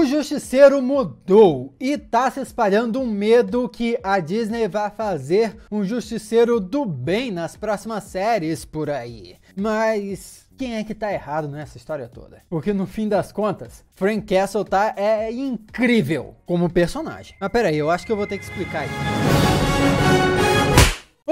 O Justiceiro mudou e tá se espalhando um medo que a Disney vai fazer um Justiceiro do bem nas próximas séries por aí. Mas quem é que tá errado nessa história toda? Porque no fim das contas, Frank Castle é incrível como personagem. Mas peraí, eu acho que eu vou ter que explicar isso.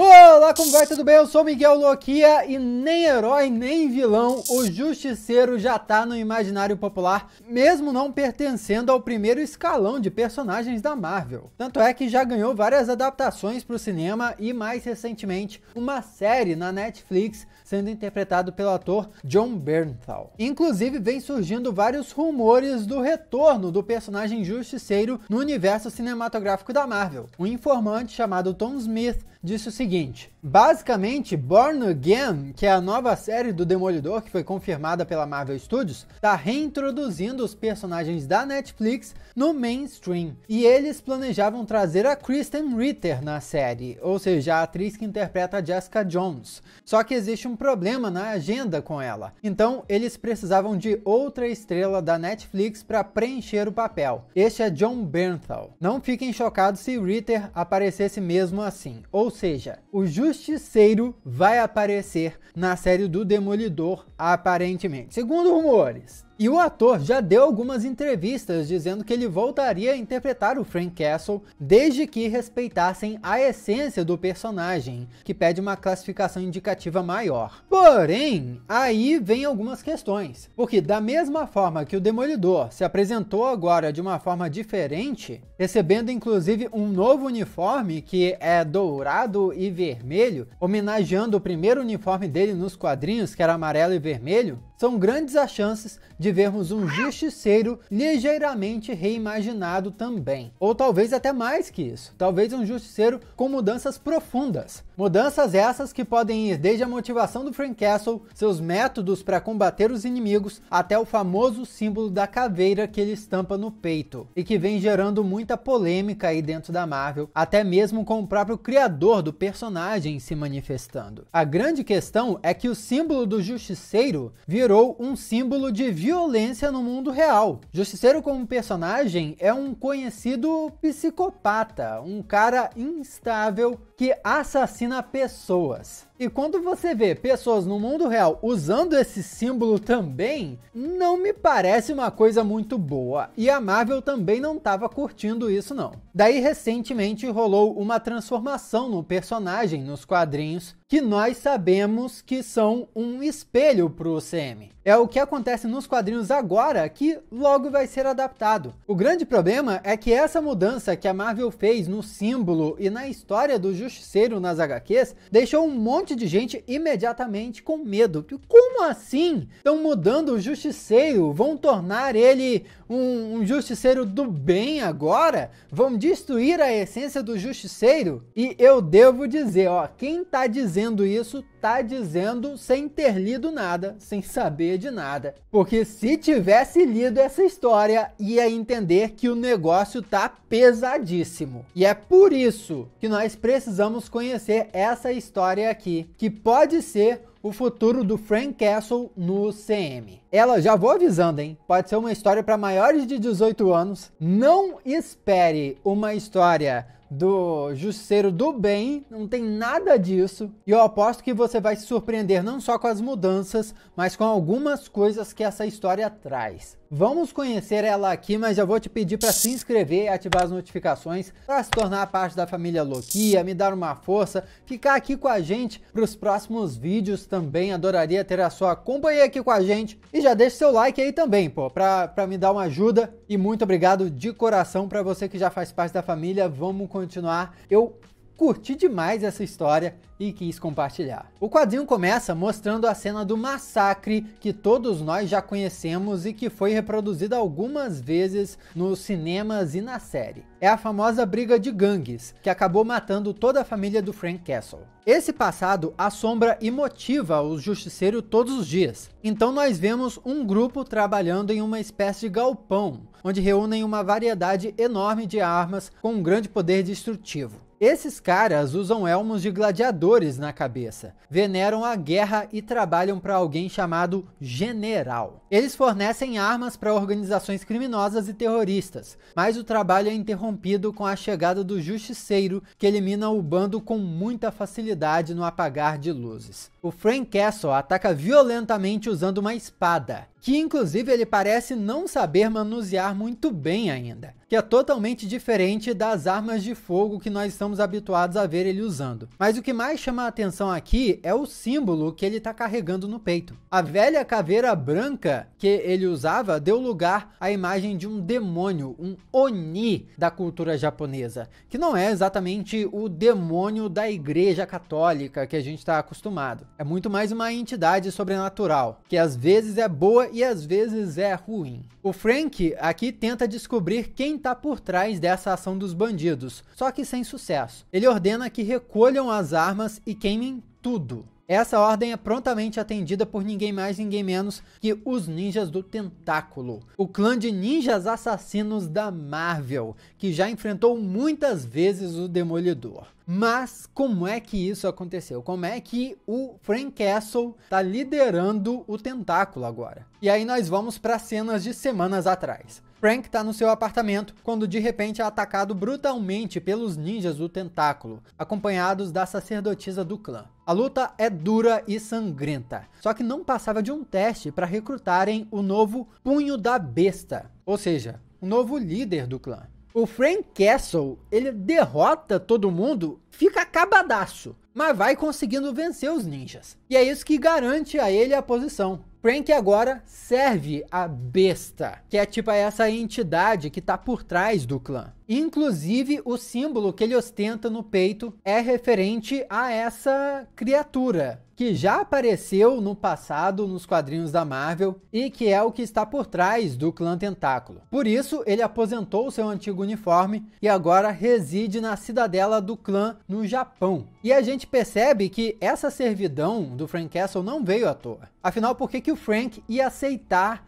Olá, como vai? Tudo bem? Eu sou Miguel Loquia e nem herói nem vilão, o Justiceiro já tá no imaginário popular, mesmo não pertencendo ao primeiro escalão de personagens da Marvel. Tanto é que já ganhou várias adaptações para o cinema e, mais recentemente, uma série na Netflix sendo interpretado pelo ator Jon Bernthal. Inclusive, vem surgindo vários rumores do retorno do personagem Justiceiro no universo cinematográfico da Marvel. Um informante chamado Tom Smith disse o seguinte: basicamente, Born Again, que é a nova série do Demolidor que foi confirmada pela Marvel Studios, está reintroduzindo os personagens da Netflix no mainstream. E eles planejavam trazer a Krysten Ritter na série, ou seja, a atriz que interpreta a Jessica Jones. Só que existe um problema na agenda com ela. Então, eles precisavam de outra estrela da Netflix para preencher o papel. Este é Jon Bernthal. Não fiquem chocados se Ritter aparecesse mesmo assim. Ou seja, o Justiceiro vai aparecer na série do Demolidor, aparentemente, segundo rumores. E o ator já deu algumas entrevistas dizendo que ele voltaria a interpretar o Frank Castle desde que respeitassem a essência do personagem, que pede uma classificação indicativa maior. Porém, aí vem algumas questões, porque da mesma forma que o Demolidor se apresentou agora de uma forma diferente, recebendo inclusive um novo uniforme que é dourado e vermelho, homenageando o primeiro uniforme dele nos quadrinhos, que era amarelo e vermelho, são grandes as chances de vermos um Justiceiro ligeiramente reimaginado também. Ou talvez até mais que isso. Talvez um Justiceiro com mudanças profundas. Mudanças essas que podem ir desde a motivação do Frank Castle, seus métodos para combater os inimigos, até o famoso símbolo da caveira que ele estampa no peito. E que vem gerando muita polêmica aí dentro da Marvel, até mesmo com o próprio criador do personagem se manifestando. A grande questão é que o símbolo do Justiceiro virou um símbolo de violência no mundo real. Justiceiro como personagem é um conhecido psicopata, um cara instável que assassina pessoas. E quando você vê pessoas no mundo real usando esse símbolo também, não me parece uma coisa muito boa. E a Marvel também não estava curtindo isso não. Daí recentemente rolou uma transformação no personagem nos quadrinhos, que nós sabemos que são um espelho para o UCM. É o que acontece nos quadrinhos agora, que logo vai ser adaptado. O grande problema é que essa mudança que a Marvel fez no símbolo e na história do Justiceiro nas HQs, deixou um monte de gente imediatamente com medo. Como assim? Estão mudando o Justiceiro? Vão tornar ele um Justiceiro do bem agora? Vão destruir a essência do Justiceiro? E eu devo dizer, ó, quem tá dizendo isso, tá dizendo sem ter lido nada, sem saber de nada. Porque se tivesse lido essa história, ia entender que o negócio tá pesadíssimo. E é por isso que nós precisamos conhecer essa história aqui, que pode ser o futuro do Frank Castle no CM. Ela, já vou avisando, hein? Pode ser uma história para maiores de 18 anos. Não espere uma história do Justiceiro do bem, não tem nada disso. E eu aposto que você vai se surpreender não só com as mudanças, mas com algumas coisas que essa história traz. Vamos conhecer ela aqui, mas já vou te pedir para se inscrever e ativar as notificações para se tornar parte da família Loquia, me dar uma força, ficar aqui com a gente para os próximos vídeos também. Adoraria ter a sua companhia aqui com a gente. E já deixa seu like aí também, pô, para me dar uma ajuda. E muito obrigado de coração para você que já faz parte da família. Vamos continuar. Eu curti demais essa história e quis compartilhar. O quadrinho começa mostrando a cena do massacre que todos nós já conhecemos e que foi reproduzida algumas vezes nos cinemas e na série. É a famosa briga de gangues, que acabou matando toda a família do Frank Castle. Esse passado assombra e motiva o Justiceiro todos os dias. Então nós vemos um grupo trabalhando em uma espécie de galpão, onde reúnem uma variedade enorme de armas com um grande poder destrutivo. Esses caras usam elmos de gladiadores na cabeça, veneram a guerra e trabalham para alguém chamado General. Eles fornecem armas para organizações criminosas e terroristas, mas o trabalho é interrompido com a chegada do Justiceiro, que elimina o bando com muita facilidade no apagar de luzes. O Frank Castle ataca violentamente usando uma espada, que inclusive ele parece não saber manusear muito bem ainda, que é totalmente diferente das armas de fogo que nós estamos habituados a ver ele usando. Mas o que mais chama a atenção aqui é o símbolo que ele está carregando no peito. A velha caveira branca que ele usava deu lugar à imagem de um demônio, um Oni da cultura japonesa, que não é exatamente o demônio da Igreja Católica que a gente está acostumado. É muito mais uma entidade sobrenatural, que às vezes é boa e às vezes é ruim. O Frank aqui tenta descobrir quem está por trás dessa ação dos bandidos, só que sem sucesso. Ele ordena que recolham as armas e queimem tudo. Essa ordem é prontamente atendida por ninguém mais, ninguém menos que os Ninjas do Tentáculo, o clã de ninjas assassinos da Marvel, que já enfrentou muitas vezes o Demolidor. Mas como é que isso aconteceu? Como é que o Frank Castle está liderando o Tentáculo agora? E aí nós vamos para cenas de semanas atrás. Frank está no seu apartamento quando de repente é atacado brutalmente pelos ninjas do Tentáculo, acompanhados da sacerdotisa do clã. A luta é dura e sangrenta, só que não passava de um teste para recrutarem o novo Punho da Besta, ou seja, o novo líder do clã. O Frank Castle, ele derrota todo mundo, fica acabadaço, mas vai conseguindo vencer os ninjas. E é isso que garante a ele a posição. Frank agora serve a Besta, que é tipo essa entidade que está por trás do clã. Inclusive, o símbolo que ele ostenta no peito é referente a essa criatura, que já apareceu no passado nos quadrinhos da Marvel e que é o que está por trás do clã Tentáculo. Por isso, ele aposentou seu antigo uniforme e agora reside na cidadela do clã no Japão. E a gente percebe que essa servidão do Frank Castle não veio à toa. Afinal, por que o Frank ia aceitar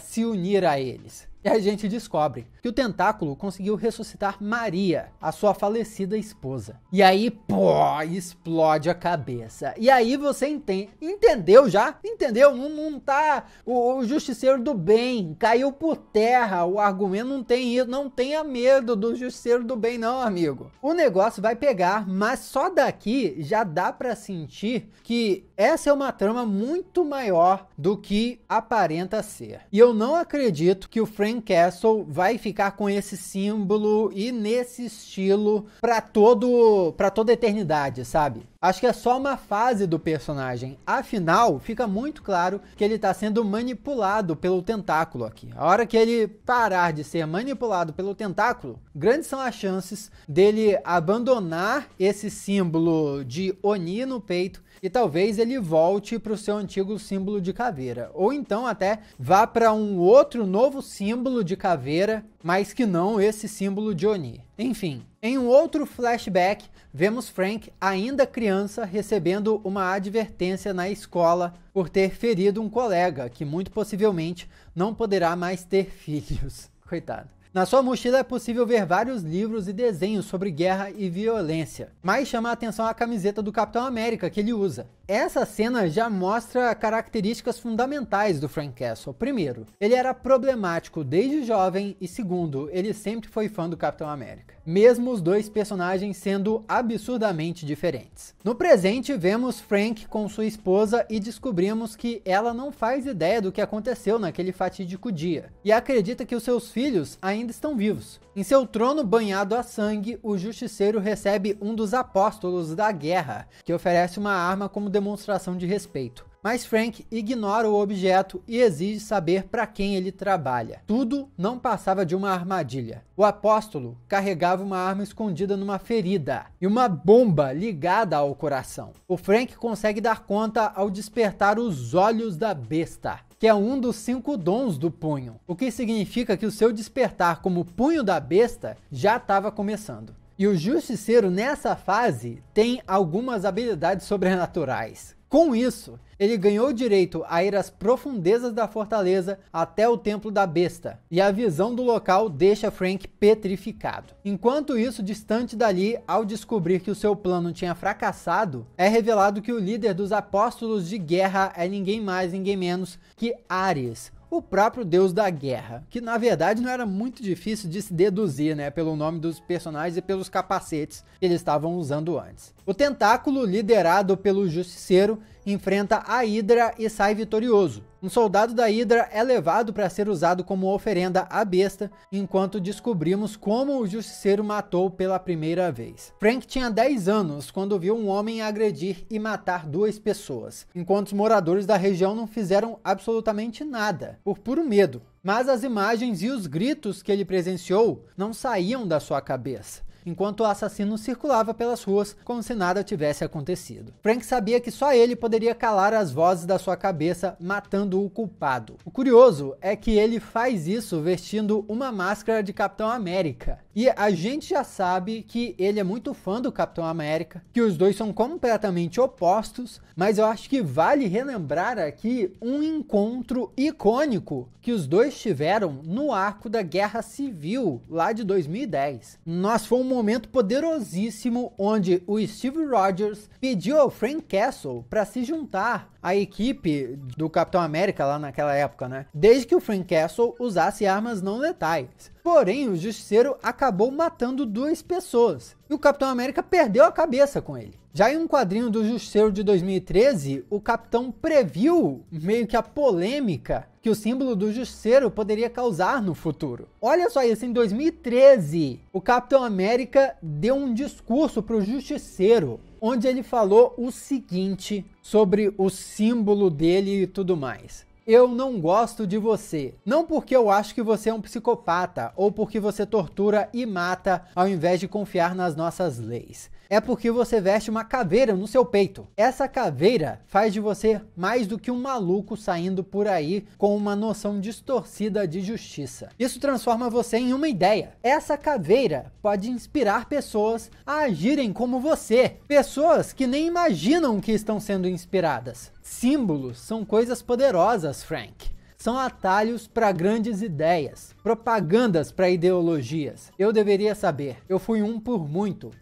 se unir a eles? E a gente descobre que o Tentáculo conseguiu ressuscitar Maria, a sua falecida esposa. E aí, pô, explode a cabeça. E aí você entende. Entendeu já? Entendeu? Não tá... O Justiceiro do Bem caiu por terra. O argumento não tem isso. Não tenha medo do Justiceiro do Bem, não, amigo. O negócio vai pegar, mas só daqui já dá pra sentir que essa é uma trama muito maior do que aparenta ser. E eu não acredito que o Frank Castle vai ficar com esse símbolo e nesse estilo para toda a eternidade, sabe? Acho que é só uma fase do personagem. Afinal, fica muito claro que ele está sendo manipulado pelo Tentáculo aqui. A hora que ele parar de ser manipulado pelo Tentáculo, grandes são as chances dele abandonar esse símbolo de Oni no peito e talvez ele volte para o seu antigo símbolo de caveira. Ou então até vá para um outro novo símbolo de caveira, mas que não esse símbolo de Oni. Enfim, em um outro flashback, vemos Frank, ainda criança, recebendo uma advertência na escola por ter ferido um colega, que muito possivelmente não poderá mais ter filhos. Coitado. Na sua mochila é possível ver vários livros e desenhos sobre guerra e violência, mas chama a atenção a camiseta do Capitão América que ele usa. Essa cena já mostra características fundamentais do Frank Castle. Primeiro, ele era problemático desde jovem e segundo, ele sempre foi fã do Capitão América, mesmo os dois personagens sendo absurdamente diferentes. No presente, vemos Frank com sua esposa e descobrimos que ela não faz ideia do que aconteceu naquele fatídico dia e acredita que os seus filhos ainda estão vivos. Em seu trono banhado a sangue, o Justiceiro recebe um dos apóstolos da guerra, que oferece uma arma como demonstração de respeito. Mas Frank ignora o objeto e exige saber para quem ele trabalha. Tudo não passava de uma armadilha. O apóstolo carregava uma arma escondida numa ferida e uma bomba ligada ao coração. O Frank consegue dar conta ao despertar os olhos da besta, que é um dos 5 dons do punho, o que significa que o seu despertar como punho da besta já estava começando. E o Justiceiro nessa fase tem algumas habilidades sobrenaturais. Com isso, ele ganhou direito a ir às profundezas da fortaleza até o Templo da Besta, e a visão do local deixa Frank petrificado. Enquanto isso, distante dali, ao descobrir que o seu plano tinha fracassado, é revelado que o líder dos Apóstolos de Guerra é ninguém mais, ninguém menos que Ares, o próprio deus da guerra, que na verdade não era muito difícil de se deduzir, né, pelo nome dos personagens e pelos capacetes que eles estavam usando antes. O tentáculo, liderado pelo Justiceiro, enfrenta a Hydra e sai vitorioso. Um soldado da Hydra é levado para ser usado como oferenda à besta, enquanto descobrimos como o Justiceiro matou pela primeira vez. Frank tinha 10 anos quando viu um homem agredir e matar 2 pessoas, enquanto os moradores da região não fizeram absolutamente nada, por puro medo. Mas as imagens e os gritos que ele presenciou não saíam da sua cabeça, enquanto o assassino circulava pelas ruas como se nada tivesse acontecido. Frank sabia que só ele poderia calar as vozes da sua cabeça, matando o culpado. O curioso é que ele faz isso vestindo uma máscara de Capitão América. E a gente já sabe que ele é muito fã do Capitão América, que os dois são completamente opostos, mas eu acho que vale relembrar aqui um encontro icônico que os dois tiveram no arco da Guerra Civil, lá de 2010. Nossa, foi um momento poderosíssimo onde o Steve Rogers pediu ao Frank Castle para se juntar à equipe do Capitão América lá naquela época, né? Desde que o Frank Castle usasse armas não letais. Porém, o Justiceiro acabou matando 2 pessoas e o Capitão América perdeu a cabeça com ele. Já em um quadrinho do Justiceiro de 2013, o Capitão previu meio que a polêmica que o símbolo do Justiceiro poderia causar no futuro. Olha só isso, em 2013, o Capitão América deu um discurso para o Justiceiro, onde ele falou o seguinte sobre o símbolo dele e tudo mais. Eu não gosto de você, não porque eu acho que você é um psicopata ou porque você tortura e mata ao invés de confiar nas nossas leis. É porque você veste uma caveira no seu peito. Essa caveira faz de você mais do que um maluco saindo por aí com uma noção distorcida de justiça. Isso transforma você em uma ideia. Essa caveira pode inspirar pessoas a agirem como você. Pessoas que nem imaginam que estão sendo inspiradas. Símbolos são coisas poderosas, Frank. São atalhos para grandes ideias, propagandas para ideologias. Eu deveria saber, eu fui um por muito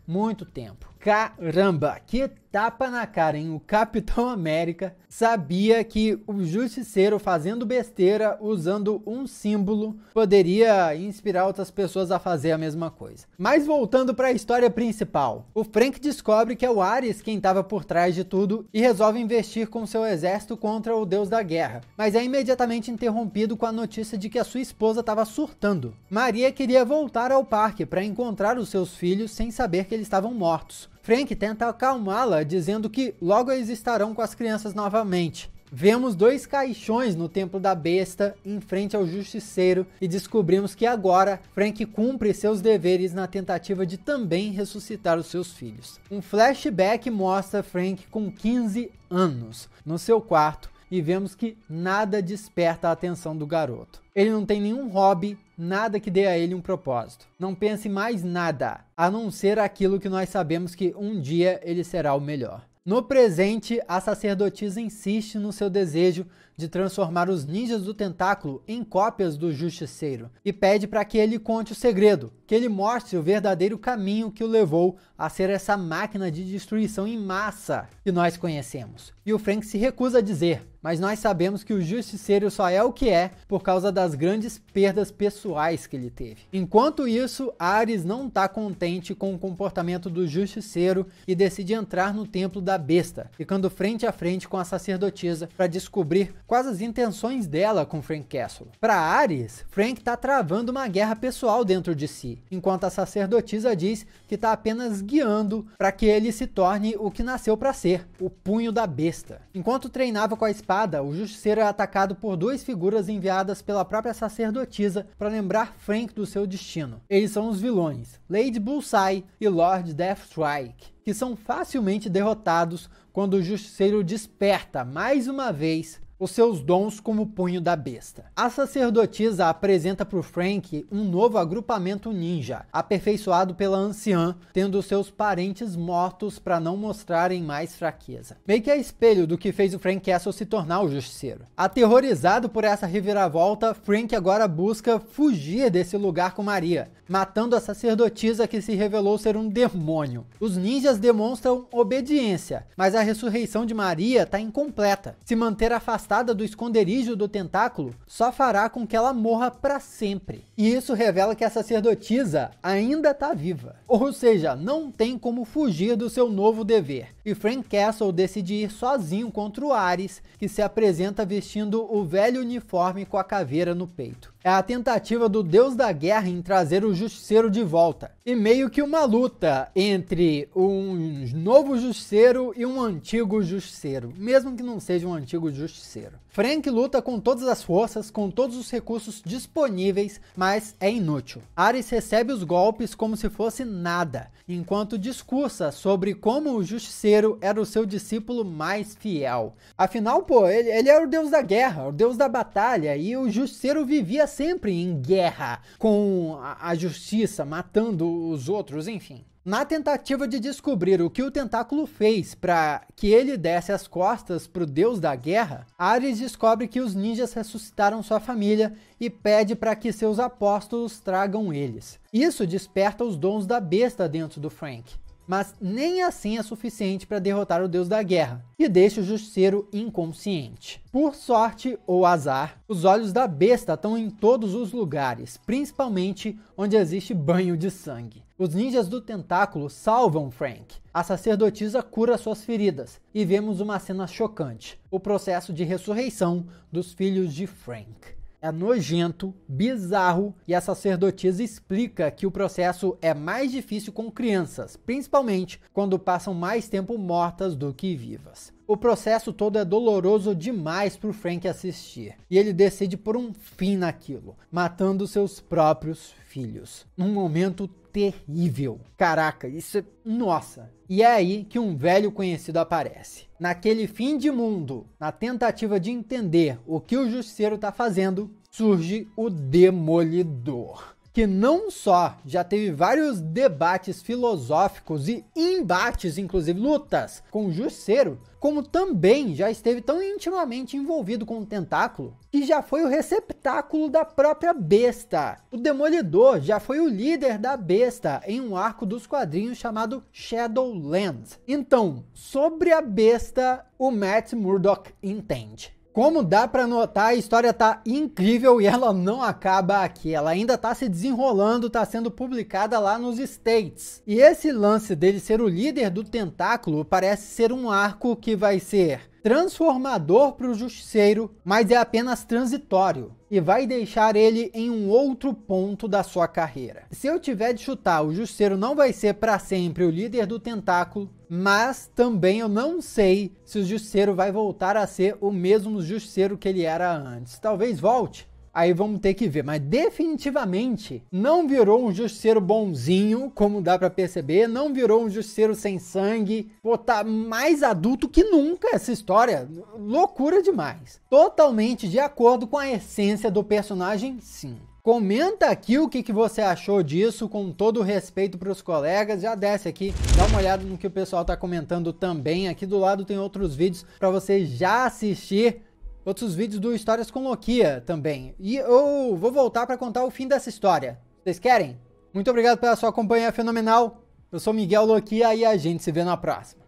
tempo. Caramba, que tapa na cara, hein? O Capitão América sabia que o Justiceiro fazendo besteira, usando um símbolo, poderia inspirar outras pessoas a fazer a mesma coisa. Mas voltando para a história principal, o Frank descobre que é o Ares quem estava por trás de tudo e resolve investir com seu exército contra o deus da guerra. Mas é imediatamente interrompido com a notícia de que a sua esposa estava surtando. Maria queria voltar ao parque para encontrar os seus filhos sem saber que eles estavam mortos. Frank tenta acalmá-la, dizendo que logo eles estarão com as crianças novamente. Vemos 2 caixões no Templo da Besta em frente ao Justiceiro e descobrimos que agora Frank cumpre seus deveres na tentativa de também ressuscitar os seus filhos. Um flashback mostra Frank com 15 anos no seu quarto e vemos que nada desperta a atenção do garoto. Ele não tem nenhum hobby, nada que dê a ele um propósito. Não pense mais nada, a não ser aquilo que nós sabemos que um dia ele será o melhor. No presente, a sacerdotisa insiste no seu desejo de transformar os ninjas do tentáculo em cópias do Justiceiro e pede para que ele conte o segredo, que ele mostre o verdadeiro caminho que o levou a ser essa máquina de destruição em massa que nós conhecemos. E o Frank se recusa a dizer, mas nós sabemos que o Justiceiro só é o que é por causa das grandes perdas pessoais que ele teve. Enquanto isso, Ares não está contente com o comportamento do Justiceiro e decide entrar no Templo da Besta, ficando frente a frente com a sacerdotisa para descobrir quais as intenções dela com Frank Castle. Para Ares, Frank está travando uma guerra pessoal dentro de si, enquanto a sacerdotisa diz que está apenas guiando para que ele se torne o que nasceu para ser, o Punho da Besta. Enquanto treinava com a espada, o Justiceiro é atacado por 2 figuras enviadas pela própria sacerdotisa para lembrar Frank do seu destino. Eles são os vilões, Lady Bullseye e Lord Deathstrike, que são facilmente derrotados quando o Justiceiro desperta mais uma vez os seus dons como punho da besta. A sacerdotisa apresenta para o Frank um novo agrupamento ninja, aperfeiçoado pela anciã, tendo seus parentes mortos para não mostrarem mais fraqueza. Meio que é espelho do que fez o Frank Castle se tornar o Justiceiro. Aterrorizado por essa reviravolta, Frank agora busca fugir desse lugar com Maria, matando a sacerdotisa que se revelou ser um demônio. Os ninjas demonstram obediência, mas a ressurreição de Maria está incompleta. Se manter afastada do esconderijo do tentáculo só fará com que ela morra para sempre. E isso revela que a sacerdotisa ainda está viva. Ou seja, não tem como fugir do seu novo dever. E Frank Castle decide ir sozinho contra o Ares, que se apresenta vestindo o velho uniforme com a caveira no peito. É a tentativa do deus da guerra em trazer o Justiceiro de volta. E meio que uma luta entre um novo Justiceiro e um antigo Justiceiro, mesmo que não seja um antigo Justiceiro. Frank luta com todas as forças, com todos os recursos disponíveis, mas é inútil. Ares recebe os golpes como se fosse nada, enquanto discursa sobre como o Justiceiro era o seu discípulo mais fiel. Afinal, pô, ele era o deus da guerra, o deus da batalha, e o Justiceiro vivia sempre em guerra com a justiça, matando os outros, enfim. Na tentativa de descobrir o que o tentáculo fez para que ele desse as costas para o deus da guerra, Ares descobre que os ninjas ressuscitaram sua família e pede para que seus apóstolos tragam eles. Isso desperta os dons da besta dentro do Frank. Mas nem assim é suficiente para derrotar o deus da guerra, e deixa o Justiceiro inconsciente. Por sorte ou azar, os olhos da besta estão em todos os lugares, principalmente onde existe banho de sangue. Os ninjas do tentáculo salvam Frank. A sacerdotisa cura suas feridas, e vemos uma cena chocante: o processo de ressurreição dos filhos de Frank. É nojento, bizarro, e a sacerdotisa explica que o processo é mais difícil com crianças, principalmente quando passam mais tempo mortas do que vivas. O processo todo é doloroso demais para o Frank assistir, e ele decide pôr um fim naquilo, matando seus próprios filhos, num momento terrível. Caraca, isso é... nossa! E é aí que um velho conhecido aparece. Naquele fim de mundo, na tentativa de entender o que o Justiceiro está fazendo, surge o Demolidor, que não só já teve vários debates filosóficos e embates, inclusive lutas, com o Justiceiro, como também já esteve tão intimamente envolvido com o tentáculo, que já foi o receptáculo da própria besta. O Demolidor já foi o líder da besta em um arco dos quadrinhos chamado Shadowlands. Então, sobre a besta, o Matt Murdock entende. Como dá para notar, a história tá incrível e ela não acaba aqui. Ela ainda tá se desenrolando, tá sendo publicada lá nos States. E esse lance dele ser o líder do tentáculo parece ser um arco que vai ser transformador para o Justiceiro, mas é apenas transitório e vai deixar ele em um outro ponto da sua carreira. Se eu tiver de chutar, o Justiceiro não vai ser para sempre o líder do tentáculo, mas também eu não sei se o Justiceiro vai voltar a ser o mesmo Justiceiro que ele era antes. Talvez volte. Aí vamos ter que ver, mas definitivamente não virou um Justiceiro bonzinho, como dá pra perceber, não virou um Justiceiro sem sangue, pô, tá mais adulto que nunca essa história, loucura demais. Totalmente de acordo com a essência do personagem, sim. Comenta aqui o que você achou disso, com todo o respeito para os colegas. Já desce aqui, dá uma olhada no que o pessoal tá comentando também. Aqui do lado tem outros vídeos para você já assistir. Outros vídeos do Histórias com Loquia também. E eu vou voltar para contar o fim dessa história. Vocês querem? Muito obrigado pela sua companhia fenomenal. Eu sou Miguel Loquia e a gente se vê na próxima.